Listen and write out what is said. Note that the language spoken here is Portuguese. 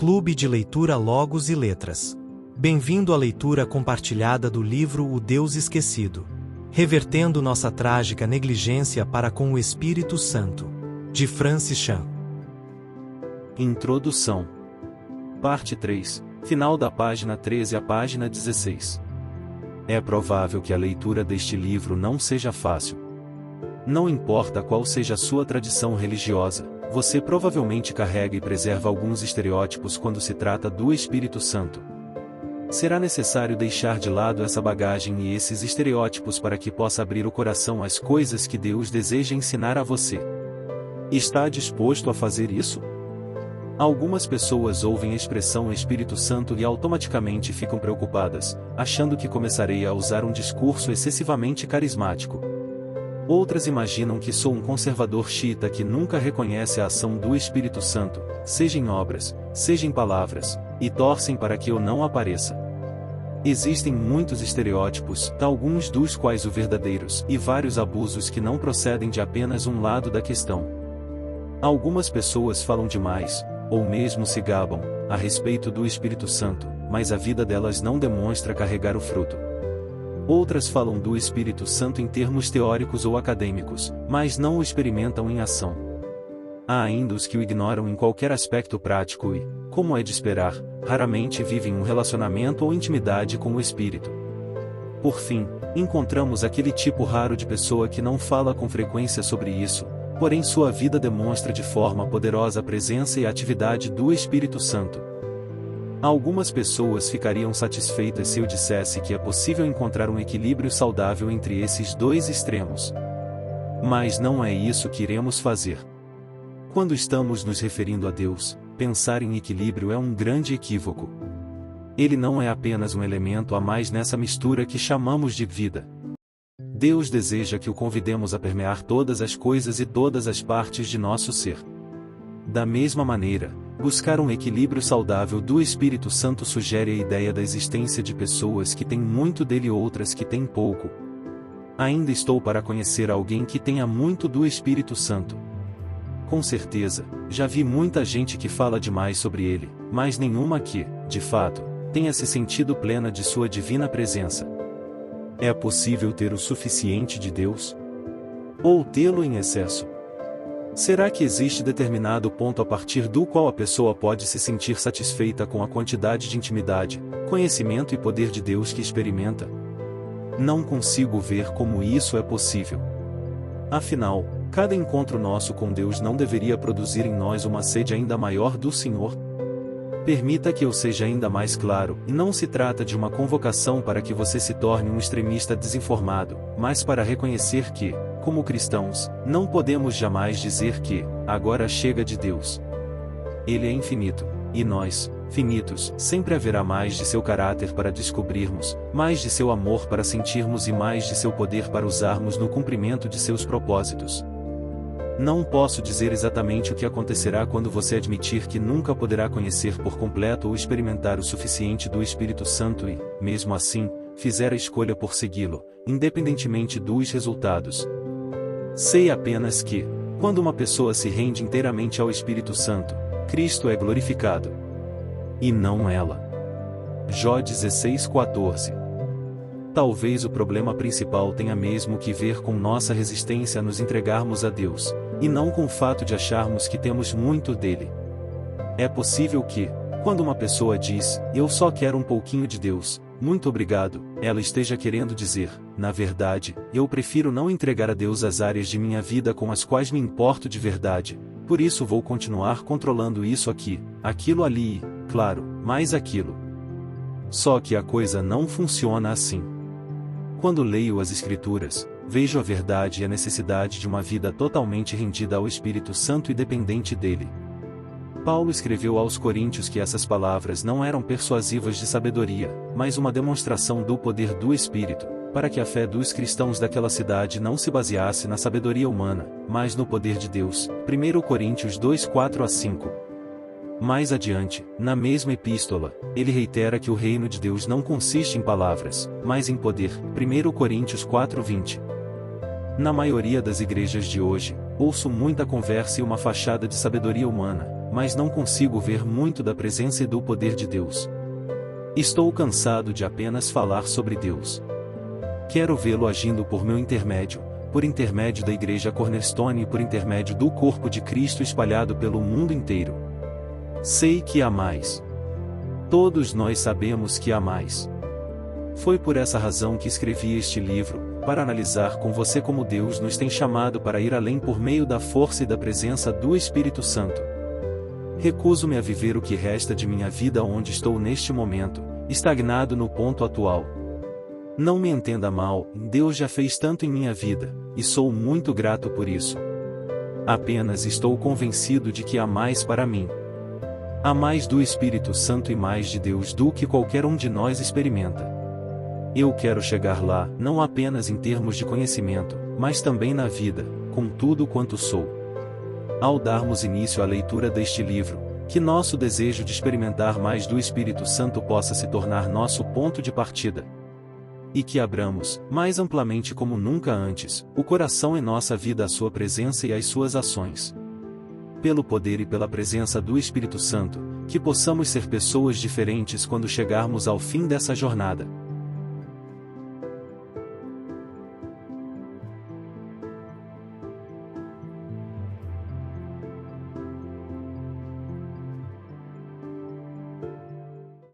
Clube de Leitura Logos e Letras. Bem-vindo à leitura compartilhada do livro O Deus Esquecido. Revertendo nossa trágica negligência para com o Espírito Santo. De Francis Chan. Introdução. Parte 3, final da página 13 à página 16. É provável que a leitura deste livro não seja fácil. Não importa qual seja a sua tradição religiosa, você provavelmente carrega e preserva alguns estereótipos quando se trata do Espírito Santo. Será necessário deixar de lado essa bagagem e esses estereótipos para que possa abrir o coração às coisas que Deus deseja ensinar a você. Está disposto a fazer isso? Algumas pessoas ouvem a expressão Espírito Santo e automaticamente ficam preocupadas, achando que começarei a usar um discurso excessivamente carismático. Outras imaginam que sou um conservador xiita que nunca reconhece a ação do Espírito Santo, seja em obras, seja em palavras, e torcem para que eu não apareça. Existem muitos estereótipos, alguns dos quais os verdadeiros, e vários abusos que não procedem de apenas um lado da questão. Algumas pessoas falam demais, ou mesmo se gabam, a respeito do Espírito Santo, mas a vida delas não demonstra carregar o fruto. Outras falam do Espírito Santo em termos teóricos ou acadêmicos, mas não o experimentam em ação. Há ainda os que o ignoram em qualquer aspecto prático e, como é de esperar, raramente vivem um relacionamento ou intimidade com o Espírito. Por fim, encontramos aquele tipo raro de pessoa que não fala com frequência sobre isso, porém sua vida demonstra de forma poderosa a presença e a atividade do Espírito Santo. Algumas pessoas ficariam satisfeitas se eu dissesse que é possível encontrar um equilíbrio saudável entre esses dois extremos. Mas não é isso que iremos fazer. Quando estamos nos referindo a Deus, pensar em equilíbrio é um grande equívoco. Ele não é apenas um elemento a mais nessa mistura que chamamos de vida. Deus deseja que o convidemos a permear todas as coisas e todas as partes de nosso ser. Da mesma maneira, buscar um equilíbrio saudável do Espírito Santo sugere a ideia da existência de pessoas que têm muito dele e outras que têm pouco. Ainda estou para conhecer alguém que tenha muito do Espírito Santo. Com certeza, já vi muita gente que fala demais sobre ele, mas nenhuma que, de fato, tenha se sentido plena de sua divina presença. É possível ter o suficiente de Deus? Ou tê-lo em excesso? Será que existe determinado ponto a partir do qual a pessoa pode se sentir satisfeita com a quantidade de intimidade, conhecimento e poder de Deus que experimenta? Não consigo ver como isso é possível. Afinal, cada encontro nosso com Deus não deveria produzir em nós uma sede ainda maior do Senhor? Permita que eu seja ainda mais claro, e não se trata de uma convocação para que você se torne um extremista desinformado, mas para reconhecer que, como cristãos, não podemos jamais dizer que, agora chega de Deus. Ele é infinito, e nós, finitos, sempre haverá mais de seu caráter para descobrirmos, mais de seu amor para sentirmos e mais de seu poder para usarmos no cumprimento de seus propósitos. Não posso dizer exatamente o que acontecerá quando você admitir que nunca poderá conhecer por completo ou experimentar o suficiente do Espírito Santo e, mesmo assim, fizer a escolha por segui-lo, independentemente dos resultados. Sei apenas que, quando uma pessoa se rende inteiramente ao Espírito Santo, Cristo é glorificado. E não ela. Jó 16:14. Talvez o problema principal tenha mesmo que ver com nossa resistência a nos entregarmos a Deus, e não com o fato de acharmos que temos muito dele. É possível que, quando uma pessoa diz, eu só quero um pouquinho de Deus, muito obrigado, ela esteja querendo dizer, na verdade, eu prefiro não entregar a Deus as áreas de minha vida com as quais me importo de verdade, por isso vou continuar controlando isso aqui, aquilo ali e, claro, mais aquilo. Só que a coisa não funciona assim. Quando leio as Escrituras, vejo a verdade e a necessidade de uma vida totalmente rendida ao Espírito Santo e dependente dele. Paulo escreveu aos Coríntios que essas palavras não eram persuasivas de sabedoria, mas uma demonstração do poder do Espírito, para que a fé dos cristãos daquela cidade não se baseasse na sabedoria humana, mas no poder de Deus. 1 Coríntios 2:4-5. Mais adiante, na mesma epístola, ele reitera que o reino de Deus não consiste em palavras, mas em poder. 1 Coríntios 4:20. Na maioria das igrejas de hoje, ouço muita conversa e uma fachada de sabedoria humana, mas não consigo ver muito da presença e do poder de Deus. Estou cansado de apenas falar sobre Deus. Quero vê-lo agindo por meu intermédio, por intermédio da Igreja Cornerstone e por intermédio do corpo de Cristo espalhado pelo mundo inteiro. Sei que há mais. Todos nós sabemos que há mais. Foi por essa razão que escrevi este livro, para analisar com você como Deus nos tem chamado para ir além por meio da força e da presença do Espírito Santo. Recuso-me a viver o que resta de minha vida onde estou neste momento, estagnado no ponto atual. Não me entenda mal, Deus já fez tanto em minha vida, e sou muito grato por isso. Apenas estou convencido de que há mais para mim. Há mais do Espírito Santo e mais de Deus do que qualquer um de nós experimenta. Eu quero chegar lá, não apenas em termos de conhecimento, mas também na vida, com tudo quanto sou. Ao darmos início à leitura deste livro, que nosso desejo de experimentar mais do Espírito Santo possa se tornar nosso ponto de partida. E que abramos, mais amplamente como nunca antes, o coração em nossa vida à sua presença e às suas ações. Pelo poder e pela presença do Espírito Santo, que possamos ser pessoas diferentes quando chegarmos ao fim dessa jornada.